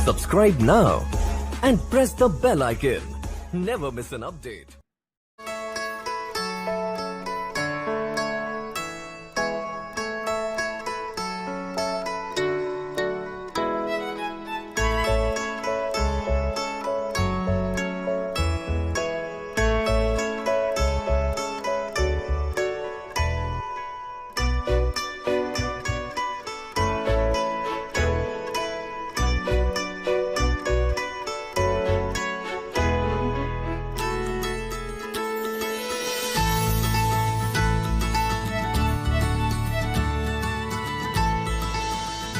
Subscribe now and press the bell icon. Never miss an update.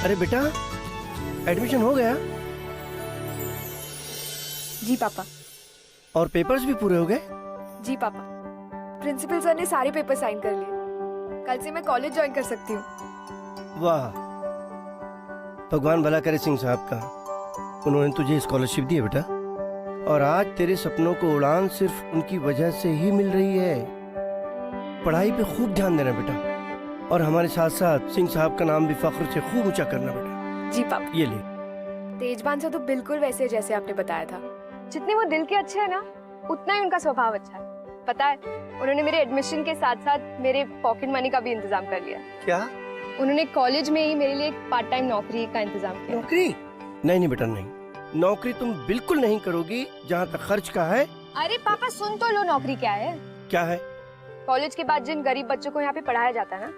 अरे बेटा, admission हो गया? जी पापा। और पेपर्स भी पूरे हो गए? जी पापा, प्रिंसिपल सर ने सारे पेपर साइन कर लिए। कल से मैं कॉलेज ज्वाइन कर सकती हूँ। वाह, भगवान भला करे सिंह साहब का। उन्होंने तुझे स्कॉलरशिप दी है बेटा, और आज तेरे सपनों को उड़ान सिर्फ उनकी वजह से ही मिल रही है। पढ़ाई पे खूब ध्यान देना बेटा, और हमारे साथ साथ सिंह साहब का नाम भी फख्र से खूब ऊंचा करना बेटा। जी पापा। ये ले। तेजबान से तो बिल्कुल वैसे जैसे आपने बताया था। जितने वो दिल के अच्छे हैं ना, उतना ही उनका स्वभाव अच्छा है। पता है, उन्होंने मेरे एडमिशन के साथ साथ मेरे पॉकेट मनी का भी इंतजाम कर लिया। क्या? उन्होंने कॉलेज में ही मेरे लिए एक पार्ट टाइम नौकरी का इंतजाम किया। नौकरी? नहीं बेटा, नहीं। नौकरी तुम बिल्कुल नहीं करोगी जहाँ तक खर्च का है। अरे पापा सुन तो लो, नौकरी क्या है? क्या है? कॉलेज के बाद जिन गरीब बच्चों को यहाँ पे पढ़ाया जाता है ना,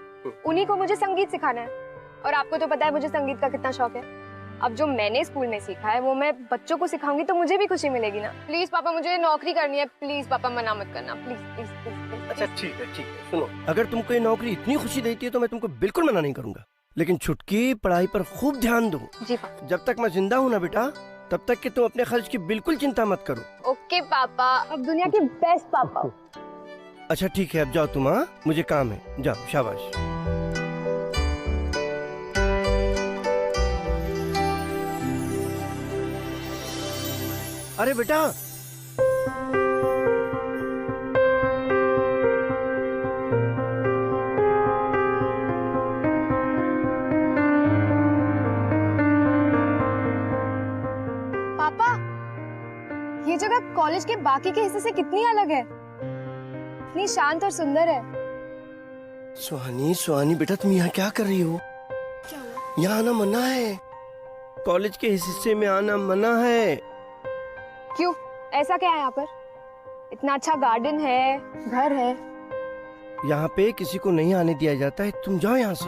उन्हीं को मुझे संगीत सिखाना है। और आपको तो पता है मुझे संगीत का कितना शौक है। अब जो मैंने स्कूल में सीखा है वो मैं बच्चों को सिखाऊंगी तो मुझे भी खुशी मिलेगी ना। प्लीज पापा, मुझे नौकरी करनी है। प्लीज पापा, मना मत करना। Please please please. अच्छा ठीक है। सुनो, अगर तुमको ये नौकरी इतनी खुशी देती है तो मैं तुमको बिल्कुल मना नहीं करूंगा, लेकिन छुटकी पढ़ाई पर खूब ध्यान दो। जी पापा। जब तक मैं जिंदा हूँ ना बेटा, तब तक कि तुम अपने खर्च की बिल्कुल चिंता मत करो। ओके पापा, अब दुनिया के बेस्ट पापा। अच्छा ठीक है, अब जाओ तुम। हाँ, मुझे काम है, जाओ। शाबाश। अरे बेटा, पापा, ये जगह कॉलेज के बाकी के हिस्से से कितनी अलग है। इतनी शांत और सुंदर है। सुहानी बेटा, तुम यहाँ क्या कर रही हो? यहाँ आना मना है। कॉलेज के इस हिस्से में आना मना है। क्यों, ऐसा क्या है यहाँ पर? इतना अच्छा गार्डन है, घर है। यहाँ पे किसी को नहीं आने दिया जाता है। तुम जाओ यहाँ से।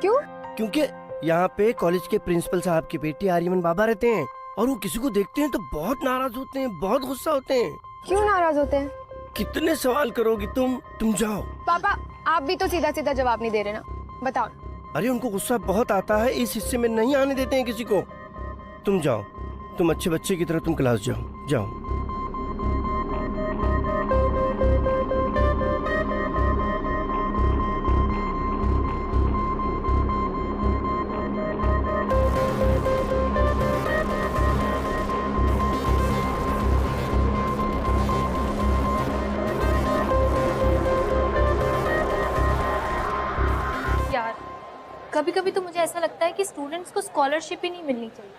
क्यों? क्योंकि यहाँ पे कॉलेज के प्रिंसिपल साहब की बेटी आर्यमन बाबा रहते हैं, और वो किसी को देखते हैं तो बहुत नाराज होते हैं, बहुत गुस्सा होते हैं। क्यों नाराज होते हैं? कितने सवाल करोगी तुम जाओ। पापा, आप भी तो सीधा सीधा जवाब नहीं दे रहे ना, बताओ। अरे उनको गुस्सा बहुत आता है, इस हिस्से में नहीं आने देते हैं किसी को। तुम जाओ, तुम अच्छे बच्चे की तरह तुम क्लास जाओ। कभी कभी तो मुझे ऐसा लगता है कि स्टूडेंट्स को स्कॉलरशिप ही नहीं मिलनी चाहिए।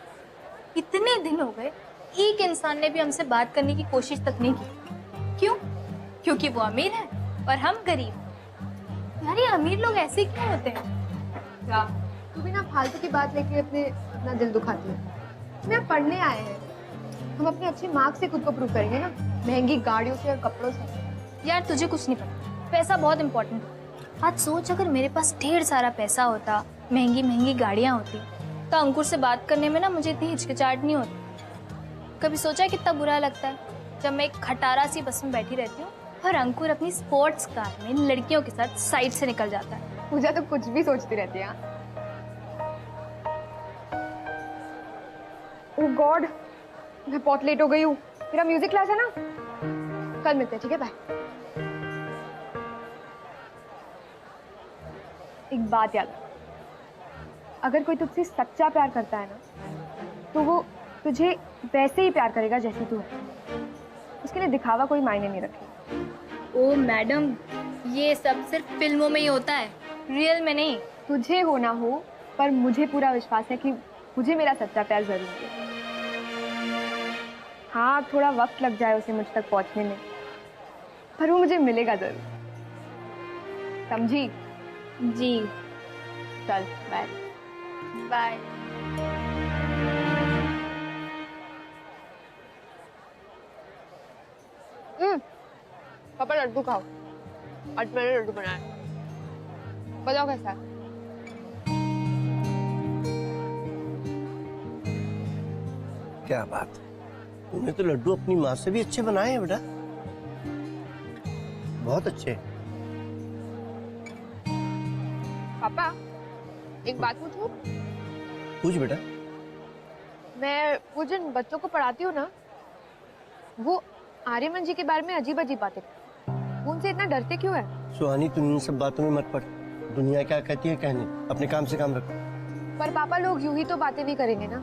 इतने दिन हो गए, एक इंसान ने भी हमसे बात करने की कोशिश तक नहीं की। क्यों? क्योंकि वो अमीर है और हम गरीब। यार, ये अमीर लोग ऐसे क्यों होते हैं? क्या तू भी ना फालतू की बात लेके अपना दिल दुखाती है। हम यहाँ पढ़ने आए हैं, हम अपने अच्छे मार्क्स से खुद को प्रूव करेंगे ना, महंगी गाड़ियों से और कपड़ों से। यार तुझे कुछ नहीं पता, पैसा बहुत इंपॉर्टेंट है। आज सोच, अगर मेरे पास ढेर सारा पैसा होता, महंगी महंगी गाड़ियाँ होती, तो अंकुर से बात करने में ना मुझे इतनी हिचकिचाहट नहीं होती। कभी सोचा है कितना बुरा लगता है जब मैं एक खटारा सी बस में बैठी रहती हूँ और अंकुर अपनी स्पोर्ट्स कार में लड़कियों के साथ साइड से निकल जाता है। पूजा तो कुछ भी सोचती रहती है। ओह गॉड, मैं बहुत लेट हो गई हूँ। मेरा म्यूजिक क्लास है ना, कल मिलते हैं, ठीक है? बाय। एक बात याद रख, अगर कोई तुझसे सच्चा प्यार करता है ना, तो वो तुझे वैसे ही प्यार करेगा जैसी तू है। उसके लिए दिखावा कोई मायने नहीं रखेगा। ओ मैडम, ये सब सिर्फ फिल्मों में ही होता है, रियल में नहीं। तुझे हो ना हो, पर मुझे पूरा विश्वास है कि मुझे मेरा सच्चा प्यार जरूर है। हाँ थोड़ा वक्त लग जाए उसे मुझ तक पहुंचने में, पर वो मुझे मिलेगा जरूर, समझी? जी। चल बाय। बाय। पापा लड्डू खाओ, आज मैंने लड्डू बनाया, बताओ कैसा है? क्या बात है, तूने तो लड्डू अपनी माँ से भी अच्छे बनाए हैं बेटा, बहुत अच्छे। पापा एक बात पूछूं? पूछ बेटा। मैं वो जिन बच्चों को पढ़ाती हूँ ना, वो आर्यमन जी के बारे में अजीब अजीब बातें, वो उनसे इतना डरते क्यों है? सुहानी, तुम इन सब बातों में मत पड़, दुनिया क्या कहती है कहने, अपने काम से काम रखो। पर पापा लोग यूं ही तो बातें नहीं करेंगे ना,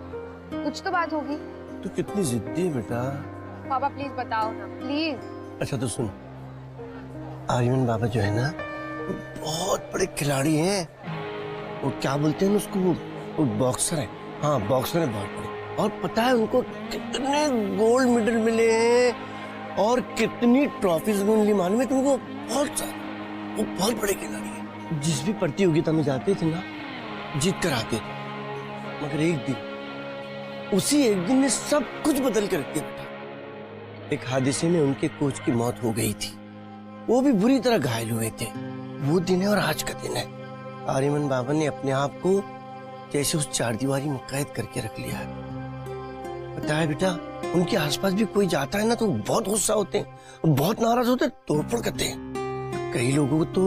कुछ तो बात होगी। तू कितनी जिद्दी है बेटा। पापा प्लीज बताओ ना, प्लीज। अच्छा तो सुन, आर्यमन बाबा जो है ना, वो बहुत बड़े खिलाड़ी हैं, वो क्या बोलते हैं उसको, वो बॉक्सर है। हाँ बॉक्सर है बहुत बड़े, और पता है उनको कितने गोल्ड मेडल मिले हैं और कितनी ट्रॉफीज मिली मालूम है तुमको? बहुत सारे, वो बहुत बड़े खिलाड़ी हैं। जिस भी प्रतियोगिता में जाते थे ना, जीत कर आते थे, मगर एक दिन, उसी एक दिन ने सब कुछ बदल कर रख दिया बेटा। एक हादसे में उनके कोच की मौत हो गई थी, वो भी बुरी तरह घायल हुए थे। वो दिन है और आज का दिन है। आर्यमन बाबा ने अपने आप को जैसे उस चारदीवारी में कैद करके रख लिया है। पता है बेटा, उनके आसपास भी कोई जाता है ना तो बहुत गुस्सा होते हैं, बहुत नाराज होते हैं, तोड़फोड़ करते हैं। कई लोगों को तो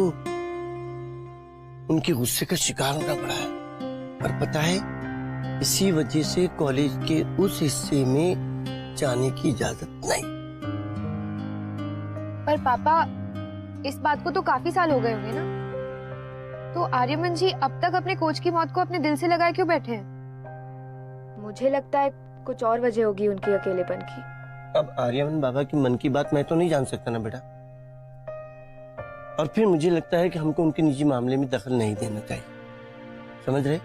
उनके गुस्से का शिकार होना पड़ा है। और पता है, इसी वजह से कॉलेज के उस हिस्से में जाने की इजाजत नहीं। पर पापा इस बात को तो काफी साल हो गए होंगे ना, तो आर्यमन जी अब तक अपने कोच की मौत को अपने दिल से लगाए क्यों बैठे हैं? मुझे लगता है कुछ और वजह होगी उनकी अकेलेपन की। अब आर्यमन बाबा की मन की बात मैं तो नहीं जान सकता ना बेटा, और फिर मुझे लगता है कि हमको उनके निजी मामले में दखल नहीं देना चाहिए, समझ रहे?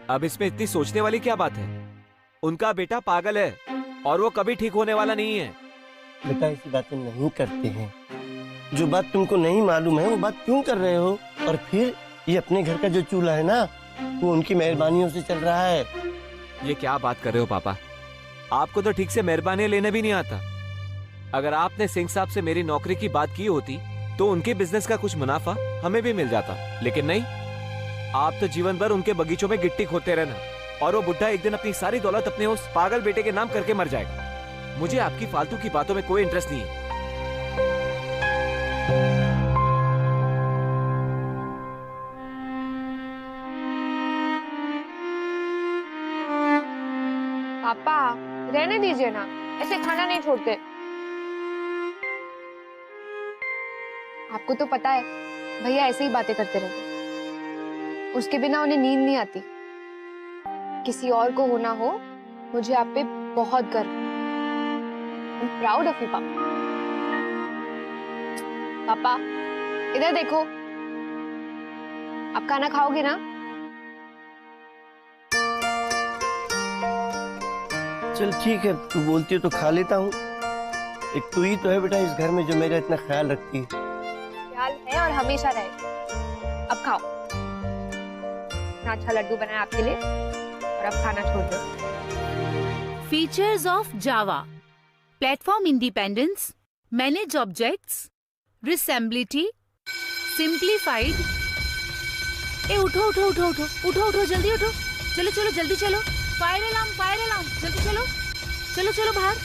अब इसमें इतनी सोचने वाली क्या बात है? उनका बेटा पागल है और वो कभी ठीक होने वाला नहीं है। बेटा ऐसी बातें नहीं करते हैं, जो बात तुमको नहीं मालूम है वो बात क्यों कर रहे हो? और फिर ये अपने घर का जो चूल्हा है ना, वो उनकी मेहरबानियों से चल रहा है। ये क्या बात कर रहे हो पापा? आपको तो ठीक से मेहरबानी लेने भी नहीं आता। अगर आपने सिंह साहब से मेरी नौकरी की बात की होती तो उनके बिजनेस का कुछ मुनाफा हमें भी मिल जाता, लेकिन नहीं, आप तो जीवन भर उनके बगीचों में गिट्टी खोदते रहना, और वो बुढ़ा एक दिन अपनी सारी दौलत अपने उस पागल बेटे के नाम करके मर जाएगा। मुझे आपकी फालतू की बातों में कोई इंटरेस्ट नहीं है। पापा रहने दीजिए ना, ऐसे खाना नहीं छोड़ते। आपको तो पता है भैया ऐसे ही बातें करते रहते, उसके बिना उन्हें नींद नहीं आती। किसी और को होना हो, मुझे आप पे बहुत गर्व है। I'm proud of you, पापा। पापा इधर देखो, आप खाना खाओगे ना? चल ठीक है, तू बोलती है तो खा लेता हूँ। एक तू ही तो है बेटा इस घर में जो मेरा इतना ख्याल रखती है। ख्याल है और हमेशा रहे। अब खाओ, इतना अच्छा लड्डू बनाया आपके लिए, और अब खाना छोड़ दो। Features of Java: platform independence, manage objects, reusability, simplified. ए उठो उठो उठो उठो उठो उठो, जल्दी उठो, चलो चलो जल्दी चलो, फायर अलार्म, जल्दी चलो चलो चलो बाहर।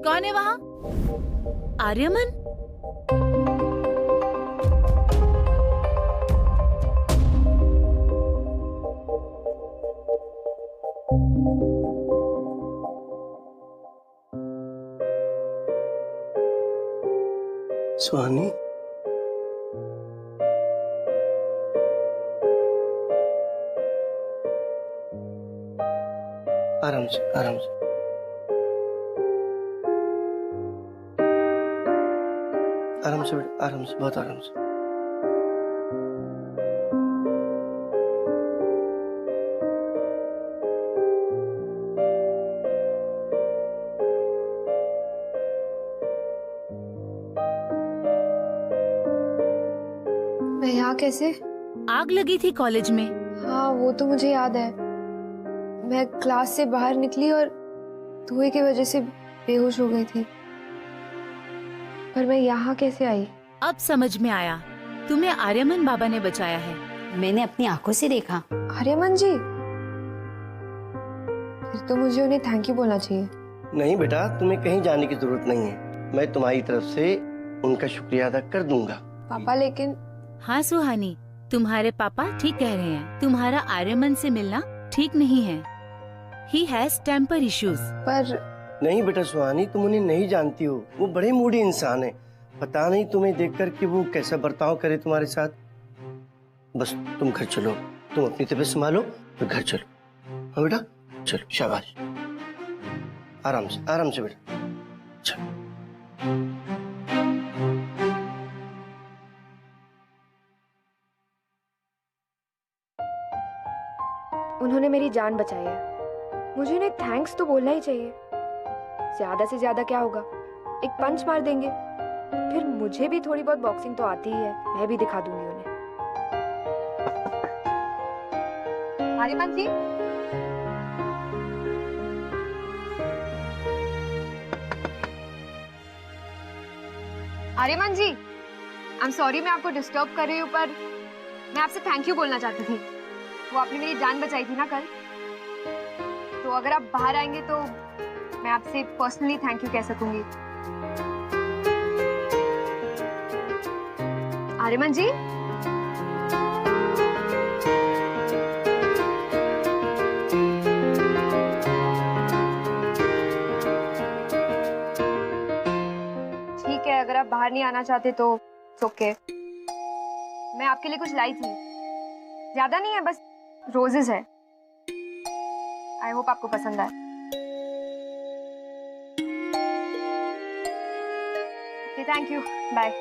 कौन है वहाँ? आर्यमन? सुहानी, आराम से, आराम से। आराम से बेटा, आराम से, बहुत आराम से। मैं यहाँ कैसे? आग लगी थी कॉलेज में। हाँ वो तो मुझे याद है। मैं क्लास से बाहर निकली और धुएं की वजह से बेहोश हो गई थी। पर मैं यहाँ कैसे आई? अब समझ में आया, तुम्हें आर्यमन बाबा ने बचाया है। मैंने अपनी आंखों से देखा। आर्यमन जी, फिर तो मुझे उन्हें थैंक यू बोलना चाहिए। नहीं बेटा, तुम्हें कहीं जाने की जरूरत नहीं है। मैं तुम्हारी तरफ से उनका शुक्रिया अदा कर दूंगा। पापा लेकिन हाँ सुहानी, तुम्हारे पापा ठीक कह रहे हैं। तुम्हारा आर्यमन से मिलना ठीक नहीं है। He has temper issues। पर नहीं बेटा सुहानी, तुम उन्हें नहीं जानती हो। वो बड़े मूडी इंसान है। पता नहीं तुम्हें देखकर कि वो कैसा बर्ताव करे तुम्हारे साथ। बस तुम घर चलो, तुम अपनी तबीयत संभालो तो घर चलो। हाँ बेटा, चलो, शाबाश। आराम से बेटा, चलो। उन्होंने मेरी जान बचाई है, मुझे उन्हें थैंक्स तो बोलना ही चाहिए। ज्यादा से ज्यादा क्या होगा, एक पंच मार देंगे। फिर मुझे भी थोड़ी बहुत बॉक्सिंग तो आती ही है, मैं भी दिखा दूंगी उन्हें। आर्यमन जी, आर्यमन जी, आई एम सॉरी मैं आपको डिस्टर्ब कर रही हूँ, पर मैं आपसे थैंक यू बोलना चाहती थी। वो आपने मेरी जान बचाई थी ना कल, तो अगर आप बाहर आएंगे तो मैं आपसे पर्सनली थैंक यू कह सकूंगी। आर्यमन जी, ठीक है, अगर आप बाहर नहीं आना चाहते तो ओके। मैं आपके लिए कुछ लाई थी, ज्यादा नहीं है, बस रोजेस है। आई होप आपको पसंद आए। Okay, thank you, bye.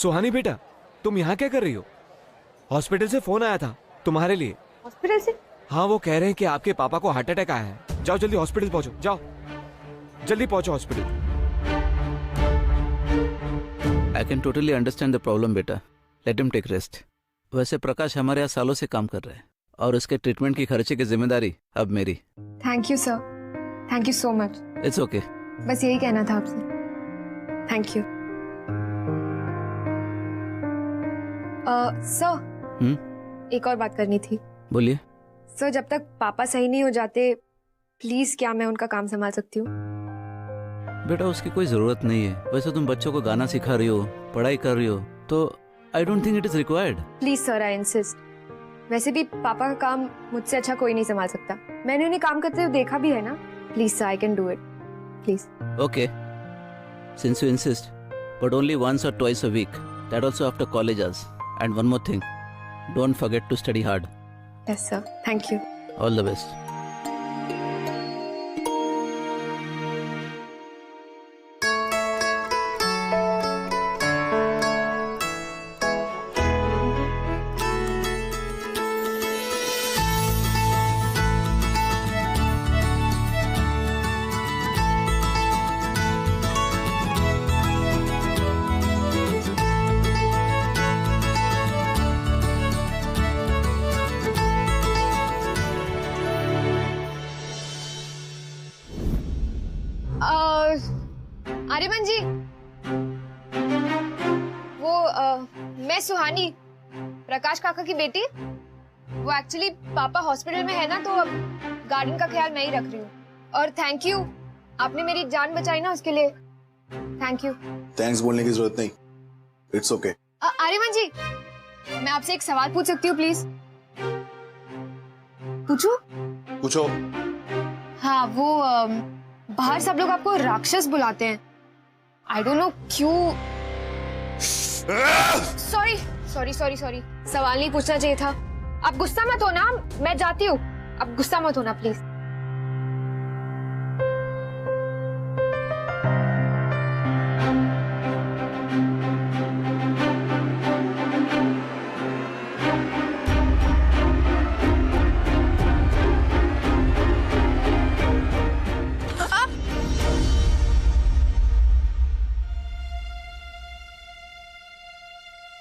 Suhani बेटा, तुम यहाँ क्या कर रही हो? हॉस्पिटल से फोन आया था तुम्हारे लिए। हॉस्पिटल से? हाँ, वो कह रहे हैं कि आपके पापा को हार्ट अटैक आया है। जाओ जल्दी हॉस्पिटल पहुंचो, जाओ जल्दी पहुंचो hospital. I can totally understand the problem बेटा, लेट हिम टेक रेस्ट। वैसे प्रकाश हमारे यहाँ सालों से काम कर रहे हैं और उसके ट्रीटमेंट की खर्चे की जिम्मेदारी अब मेरी। Thank you sir, thank you so much. It's okay. बस यही कहना था आपसे, थैंक यू। सर, एक और बात करनी थी। बोलिए। सर, जब तक पापा सही नहीं हो जाते, प्लीज क्या मैं उनका काम संभाल सकती हूँ? बेटा उसकी कोई जरूरत नहीं है। वैसे तुम बच्चों को गाना सिखा रही हो, पढ़ाई कर रही हो, तो I don't think it is required. Please sir, I insist. वैसे भी पापा का काम मुझसे अच्छा कोई नहीं संभाल सकता। मैंने उन्हें काम करते हुए देखा भी है ना। Please sir, I can do it, please. Okay, since you insist, but only once or twice a week, that also after college hours. And one more thing, don't forget to study hard. Yes sir, thank you. All the best. Aryaman ji, वो मैं सुहानी, प्रकाश काका की बेटी। वो actually पापा hospital में है ना, तो अब गार्डन का ख्याल मैं ही रख रही हूँ। और थैंक यू, आपने मेरी जान बचाई ना, उसके लिए थैंक यू। थैंक्स बोलने की जरूरत नहीं, इट्स ओके। आर्यमन जी, मैं आपसे एक सवाल पूछ सकती हूँ प्लीज? पूछूं? पूछो। हाँ, वो बाहर सब लोग आपको राक्षस बुलाते हैं। आई डोंट नो क्यों। सॉरी सॉरी सॉरी सॉरी, सवाल नहीं पूछना चाहिए था। आप गुस्सा मत होना, मैं जाती हूँ। आप गुस्सा मत होना प्लीज।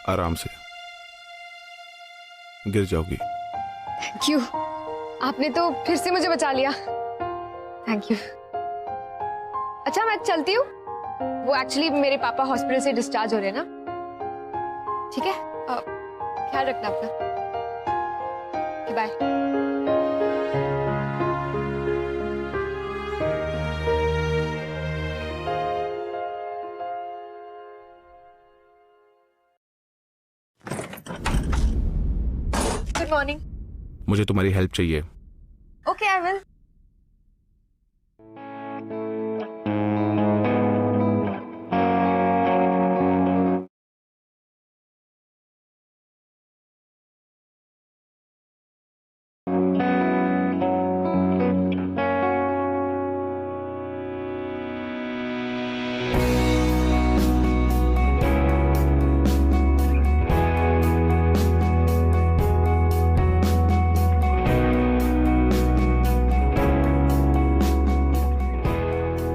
आराम से, गिर जाओगी। थैंक यू, आपने तो फिर से मुझे बचा लिया। Thank you. अच्छा, मैं चलती हूँ। वो एक्चुअली मेरे पापा हॉस्पिटल से डिस्चार्ज हो रहे हैं ना। ठीक है, ख्याल रखना अपना। बाय। Good morning. मुझे तुम्हारी हेल्प चाहिए। Okay, I will.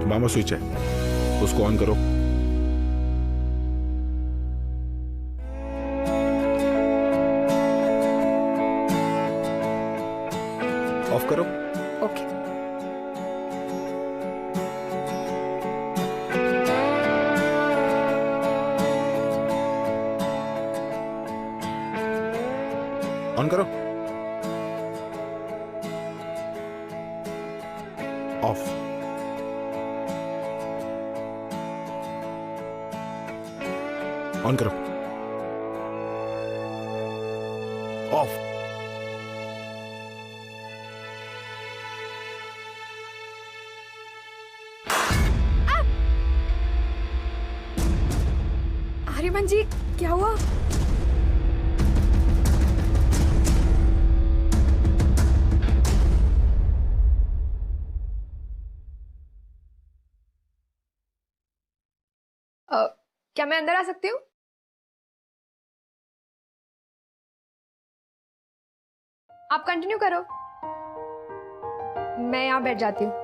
Mama switch है, उसको ऑन करो। ऑफ करो। ओके। ऑन करो। ऑफ। ऑन करो। ऑफ। आर्यमन जी, क्या हुआ? क्या मैं अंदर आ सकती हूँ? आप कंटिन्यू करो, मैं यहाँ बैठ जाती हूँ।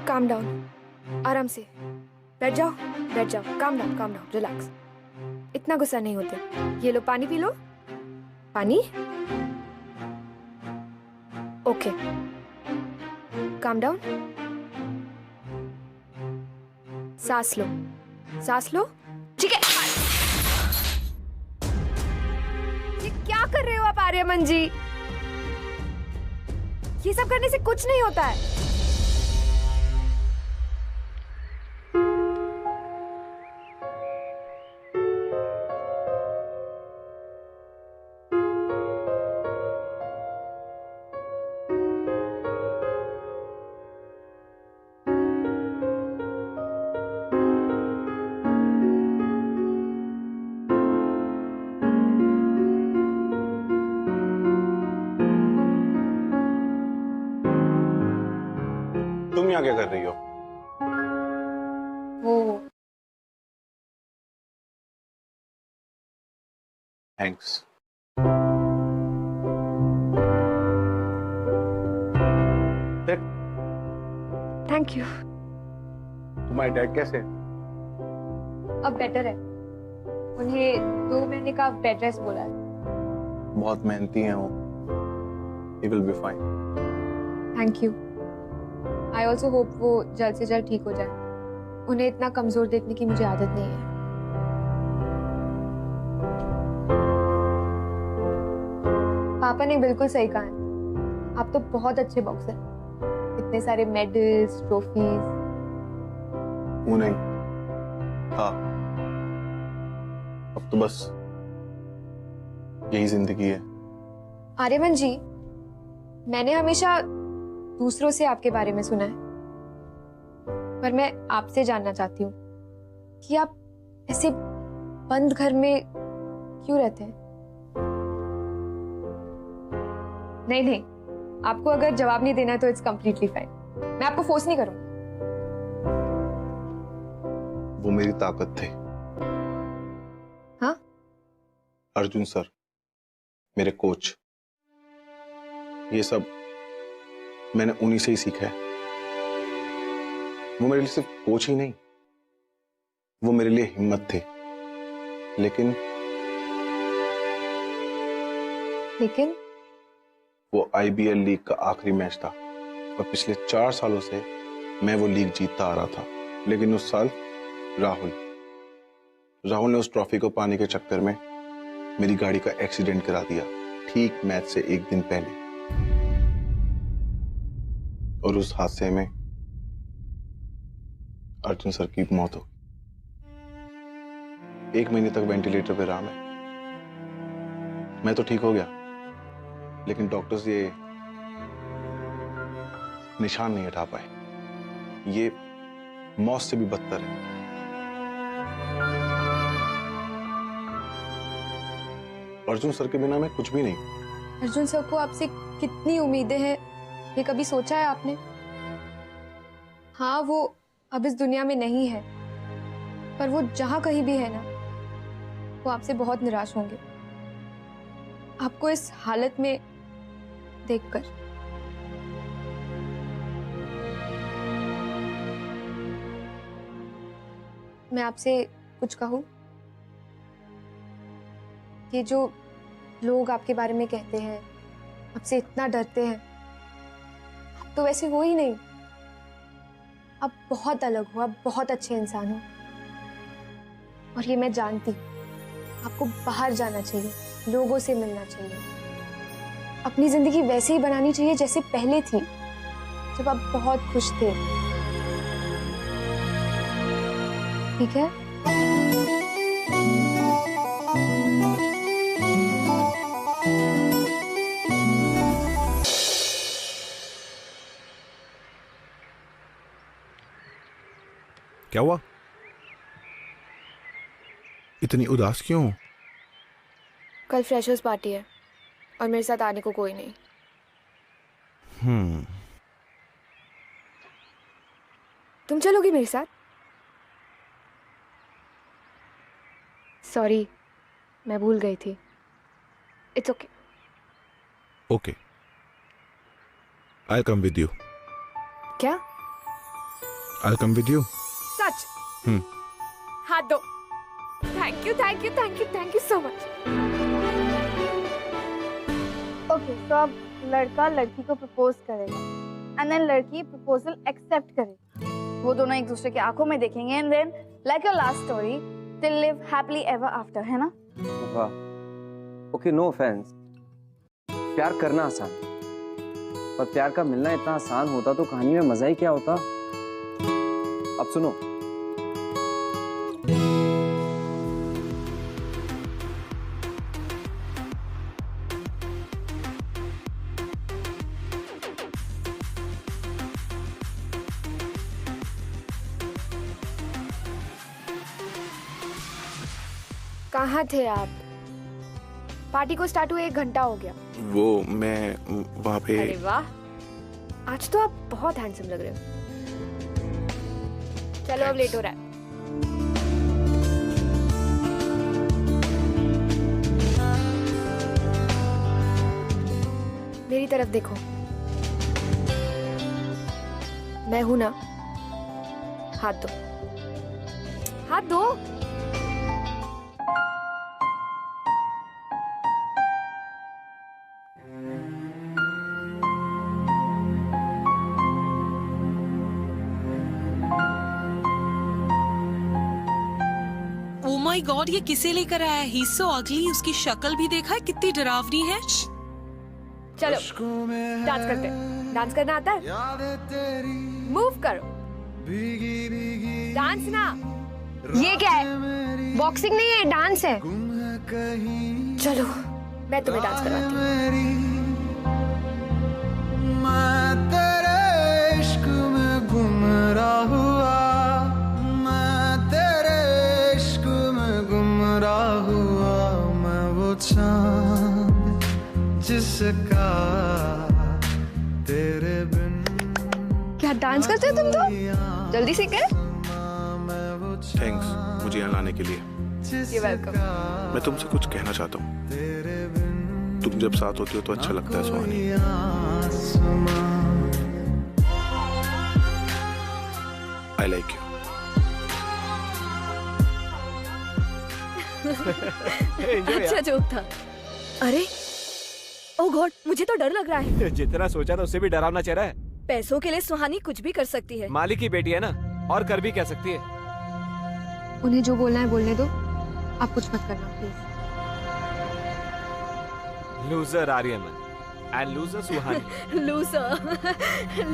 काम डाउन, आराम से बैठ जाओ, बैठ जाओ। Calm down, relax. इतना गुस्सा नहीं होते। ये लो, पानी पी लो। पानी। Okay, calm down. सांस लो, सांस लो। ठीक है। ये क्या कर रहे हो आप आर्यमन जी? ये सब करने से कुछ नहीं होता है। तुम यहाँ क्या कर रही हो? वो थैंक्स। Thank you. तुम्हारे डैड कैसे? अब बेटर है। उन्हें 2 महीने का बेड रेस्ट बोला है। बहुत मेहनती हैं वो। He will be fine. Thank you. I also hope वो जल्द से जल्द ठीक हो जाए। उन्हें इतना कमजोर देखने की मुझे आदत नहीं है। पापा ने बिल्कुल सही कहा है। आप तो बहुत अच्छे बॉक्सर, इतने सारे मेडल्स, ट्रॉफीज। वो नहीं, हाँ, अब तो बस यही जिंदगी है। आर्यमन जी, मैंने हमेशा दूसरों से आपके बारे में सुना है, पर मैं आपसे जानना चाहती हूँ कि आप ऐसे बंद घर में क्यों रहते हैं? नहीं, आपको अगर जवाब नहीं देना तो इट्स कंप्लीटली फाइन। मैं आपको फोर्स नहीं करूंगी। वो मेरी ताकत थे। हाँ? अर्जुन सर, मेरे कोच। ये सब मैंने उन्हीं से ही सीखा है। वो मेरे लिए सिर्फ कोच ही नहीं, वो मेरे लिए हिम्मत थे। लेकिन वो IBL लीग का आखिरी मैच था और पिछले 4 सालों से मैं वो लीग जीतता आ रहा था। लेकिन उस साल राहुल ने उस ट्रॉफी को पाने के चक्कर में मेरी गाड़ी का एक्सीडेंट करा दिया, ठीक मैच से 1 दिन पहले। और उस हादसे में अर्जुन सर की मौत हो गई। 1 महीने तक वेंटिलेटर पे रहा मैं तो ठीक हो गया, लेकिन डॉक्टर्स ये निशान नहीं हटा पाए। ये मौत से भी बदतर है। अर्जुन सर के बिना मैं कुछ भी नहीं। अर्जुन सर को आपसे कितनी उम्मीदें हैं, ये कभी सोचा है आपने? हाँ, वो अब इस दुनिया में नहीं है, पर वो जहां कहीं भी है ना, वो आपसे बहुत निराश होंगे आपको इस हालत में देखकर। मैं आपसे कुछ कहूं? ये जो लोग आपके बारे में कहते हैं, आपसे इतना डरते हैं, आप तो वैसे हो ही नहीं। आप बहुत अलग हो, आप बहुत अच्छे इंसान हो, और ये मैं जानती हूं। आपको बाहर जाना चाहिए, लोगों से मिलना चाहिए, अपनी जिंदगी वैसे ही बनानी चाहिए जैसे पहले थी, जब आप बहुत खुश थे। ठीक है? क्या हुआ? इतनी उदास क्यों? कल फ्रेशर्स पार्टी है और मेरे साथ आने को कोई नहीं। तुम चलोगी मेरे साथ? सॉरी, मैं भूल गई थी। It's okay. Okay, I come with you. क्या? I come with you. सच? हाथ दो। Thank you, thank you, thank you, thank you so much. Okay, तो अब लड़का लड़की को प्रपोज करेगा एंड देन लड़की प्रपोजल एक्सेप्ट करेगी। वो दोनों एक दूसरे की आंखों में देखेंगे and then like your last story till live happily ever after, है ना? वाह, ओके, नो ऑफेंस। प्यार करना आसान, पर प्यार का मिलना इतना आसान होता तो कहानी में मजा ही क्या होता। अब सुनो, कहाँ थे आप? पार्टी को स्टार्ट हुए 1 घंटा हो गया। वो मैं वहाँ पे। अरे वाह, आज तो आप बहुत हैंडसम लग रहे हो। चलो अब लेट हो रहा है। मेरी तरफ देखो, मैं हूं ना। हाथ दो, हाथ दो। Oh my God, ये किसे लेकर आया है? He's so ugly, उसकी शक्ल भी देखा है कितनी डरावनी है। चलो डांस करते हैं। डांस करना आता है? मूव करो, डांस ना। ये क्या है? बॉक्सिंग नहीं है, डांस है। चलो मैं तुम्हें डांस करवाती हूँ। मैं तेरे इश्क में गुमराह हुआ, मैं तेरे इश्क में गुमराह हुआ, मैं वो चांद जिसका तेरे बिन। क्या डांस करते हो तुम तो? जल्दी सीख गए? थैंक्स मुझे यहाँ लाने के लिए। You're welcome. मैं तुमसे कुछ कहना चाहता हूँ। तुम जब साथ होती हो तो अच्छा लगता है सुहानी। I like you. अच्छा जोक था। अरे ओ गॉड, मुझे तो डर लग रहा है। जितना सोचा था उससे भी डरावना चेहरा है। पैसों के लिए सुहानी कुछ भी कर सकती है। मालिक की बेटी है ना, और कर भी क्या सकती है। उन्हें जो बोलना है बोलने दो, आप कुछ मत करना please. Loser Aryaman and loser Suhani. Loser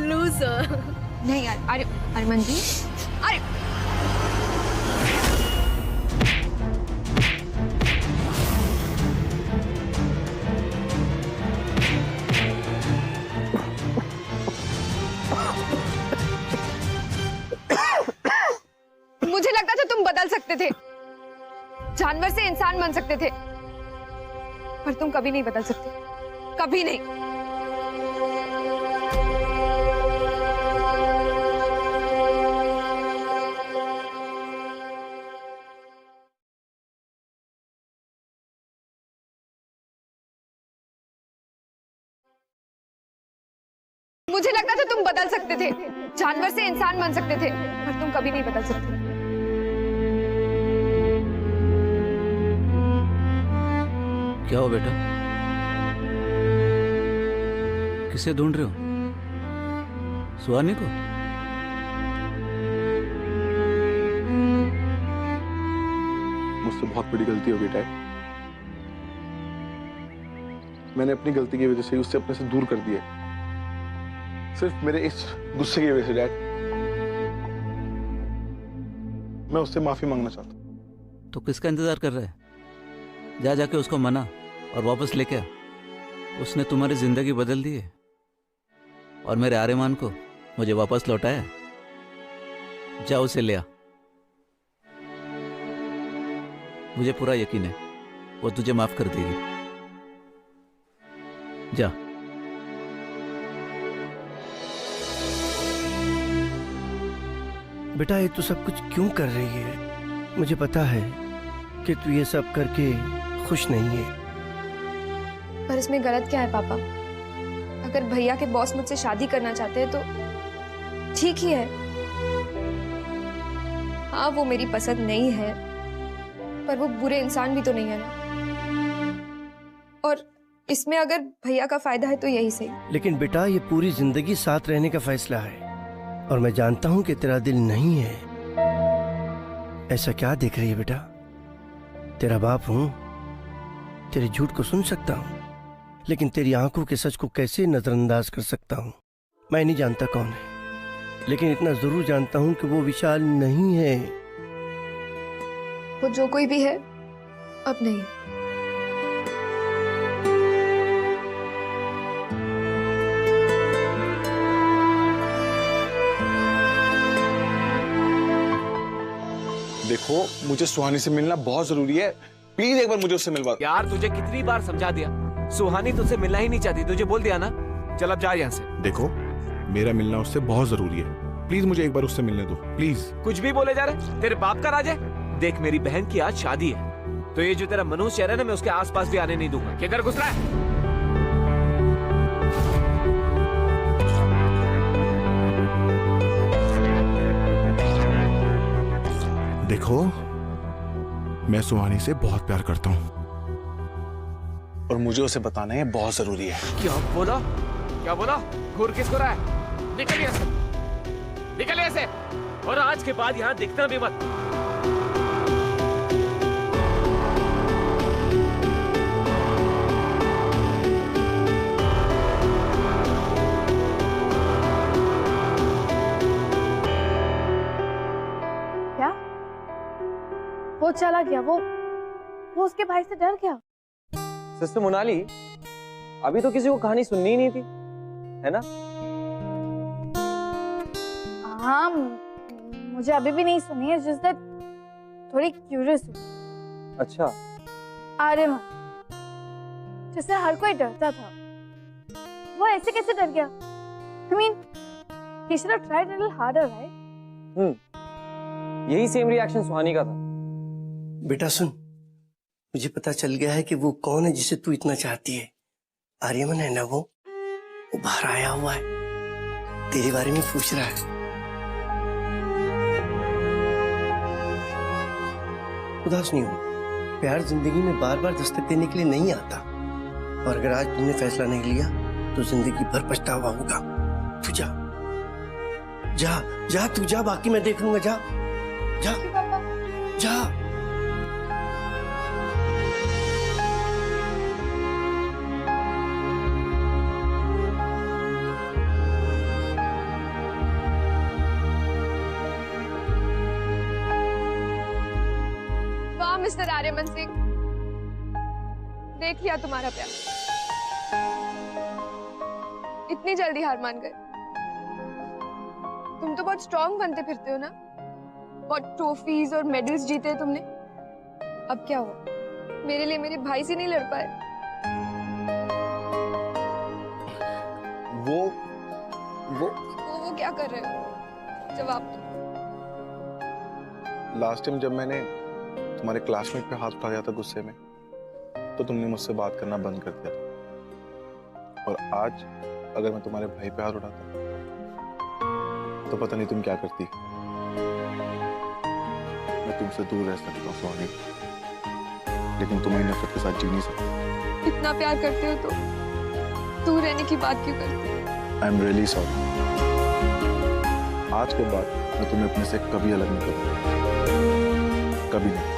loser नहीं यार। अरे अरमान जी, अरे मुझे लगता था तुम बदल सकते थे, जानवर से इंसान बन सकते थे, पर तुम कभी नहीं बदल सकते, कभी नहीं। मुझे लगता था तुम बदल सकते थे, जानवर से इंसान बन सकते थे, पर तुम कभी नहीं बदल सकते। क्या हो बेटा? किसे ढूंढ रहे हो? सुहानी को? मुझसे मुझसे बहुत बड़ी गलती हो गई डैड। मैंने अपनी गलती की वजह से उससे अपने से दूर कर दिया, सिर्फ मेरे इस गुस्से की वजह से डैड। मैं उससे माफी मांगना चाहता हूँ। तो किसका इंतजार कर रहा है? जा जाके उसको मना और वापस लेके आ। उसने तुम्हारी जिंदगी बदल दी है और मेरे आर्यमान को मुझे वापस लौटाया। जा उसे ले आ। मुझे पूरा यकीन है वो तुझे माफ कर देगी। जा। बेटा ये तू सब कुछ क्यों कर रही है? मुझे पता है कि तू ये सब करके खुश नहीं है। पर इसमें गलत क्या है पापा? अगर भैया के बॉस मुझसे शादी करना चाहते हैं तो ठीक ही है। हाँ वो मेरी पसंद नहीं है, पर वो बुरे इंसान भी तो नहीं है ना। और इसमें अगर भैया का फायदा है तो यही सही। लेकिन बेटा ये पूरी जिंदगी साथ रहने का फैसला है और मैं जानता हूं कि तेरा दिल नहीं है। ऐसा क्या देख रही है बेटा? तेरा बाप हूं, तेरे झूठ को सुन सकता हूं, लेकिन तेरी आंखों के सच को कैसे नजरअंदाज कर सकता हूं? मैं नहीं जानता कौन है, लेकिन इतना जरूर जानता हूं कि वो विशाल नहीं है। वो जो कोई भी है अब नहीं। देखो मुझे सुहानी से मिलना बहुत जरूरी है, प्लीज एक बार मुझे उससे मिलवा। यार तुझे कितनी बार समझा दिया, सुहानी तुझसे मिलना ही नहीं चाहती, तुझे बोल दिया ना। चल अब जा यहाँ से। देखो मेरा मिलना उससे बहुत जरूरी है, प्लीज मुझे एक बार उससे मिलने दो प्लीज। कुछ भी बोले जा रहे, तेरे बाप का राज है। देख मेरी बहन की आज शादी है, तो ये जो तेरा मनोज शहर है ना, मैं उसके आसपास भी आने नहीं दूंगा। क्या घर घुस रहा है? देखो मैं सुहानी से बहुत प्यार करता हूँ और मुझे उसे बताना ये बहुत जरूरी है। क्या बोला? क्या बोला? घूर किसको रहा है? निकल यहाँ से, निकल यहाँ से, और आज के बाद यहाँ दिखना भी मत। क्या? वो चला गया? वो उसके भाई से डर गया? सिस्टर मोनाली, अभी तो किसी को कहानी सुननी ही नहीं थी, है ना? हाँ, मुझे अभी भी नहीं सुनी है, जिस दिन थोड़ी क्यूरियस हूँ। अच्छा। आर्यमान, जिससे हर कोई डरता था, वो ऐसे कैसे डर गया? I mean, he should have tried a little harder, right? यही सेम रिएक्शन सुहानी का था। बेटा सुन, मुझे पता चल गया है कि वो कौन है जिसे तू इतना चाहती है। आर्यमन है ना वो बाहर आया हुआ है, तेरे बारे में पूछ रहा है। उदास नहीं हो, प्यार जिंदगी में बार बार दस्तक देने के लिए नहीं आता, और अगर आज तुमने फैसला नहीं लिया तो जिंदगी भर पछतावा होगा। तू जा जा जा, तू जा, बाकी मैं देख लूंगा। जा जा जा। मिस्टर आर्यमन सिंह, देख लिया तुम्हारा प्यार। इतनी जल्दी हार मान गए? तुम तो बहुत स्ट्रॉन्ग बनते फिरते हो ना, बहुत ट्रॉफीज और मेडल्स जीते तुमने। अब क्या हुआ? मेरे लिए मेरे भाई से नहीं लड़ पाए? वो क्या कर रहे हो? जवाब दो। लास्ट टाइम जब मैंने तुम्हारे क्लासमेट पे हाथ उठा दिया था गुस्से में, तो तुमने मुझसे बात करना बंद कर दिया था। और आज अगर मैं तुम्हारे भाई पे हाथ उठाता तो पता नहीं तुम क्या करती। मैं तुमसे दूर रह सकता हूँ सोनी, लेकिन तुम्हें नफरत के साथ जी नहीं सकता। इतना प्यार करते हो तो दूर रहने की बात क्यों करते हो? I am really sorry. आज के बाद मैं तुम्हें अपने से कभी अलग नहीं करूंगा, कभी नहीं।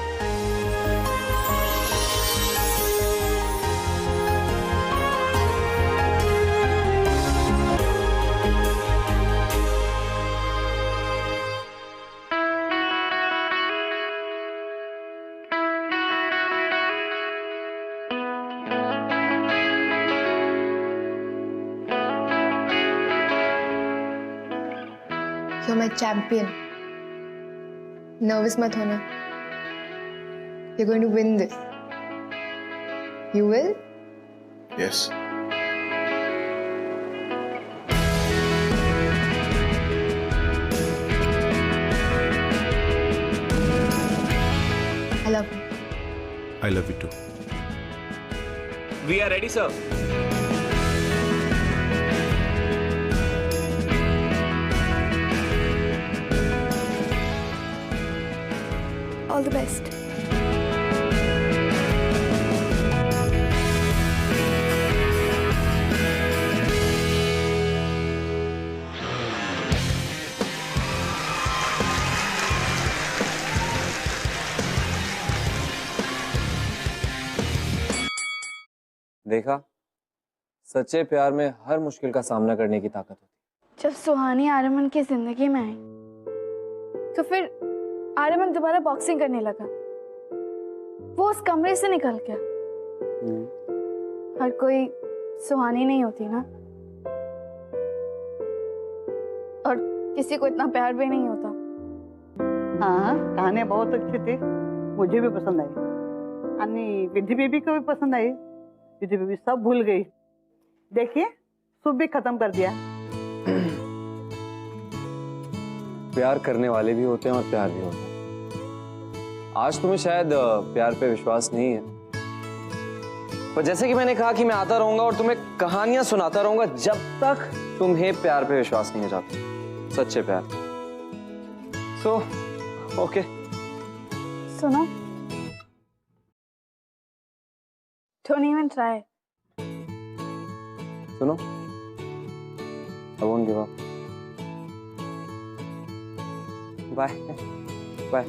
देखो मैं चैंपियन, नर्वस मत होना। You're going to win this. You will? Yes. I love you. I love you too. We are ready sir. All the best. देखा, सच्चे प्यार में हर मुश्किल का सामना करने की ताकत होती। जब सुहानी आर्यमन की जिंदगी में आई तो फिर आर्यमन दोबारा बॉक्सिंग करने लगा। वो उस कमरे से निकल गया। हर कोई सुहानी नहीं होती ना, और किसी को इतना प्यार भी नहीं होता। हाँ, कहानी बहुत अच्छी थी, मुझे भी पसंद आई। अन्नी विधि बेबी को भी पसंद आई। विधि बेबी सब भूल गई। देखिए, सूप भी खत्म कर दिया। प्यार करने वाले भी होते हैं और प्यार भी होता है। आज तुम्हें शायद प्यार पे विश्वास नहीं है, पर जैसे कि मैंने कहा कि मैं आता रहूंगा और तुम्हें कहानियां सुनाता रहूंगा जब तक तुम्हें प्यार पे विश्वास नहीं हो जाता, सच्चे प्यार। So okay. सुनो, don't even try. सुनो, I won't give up. Bye. Bye.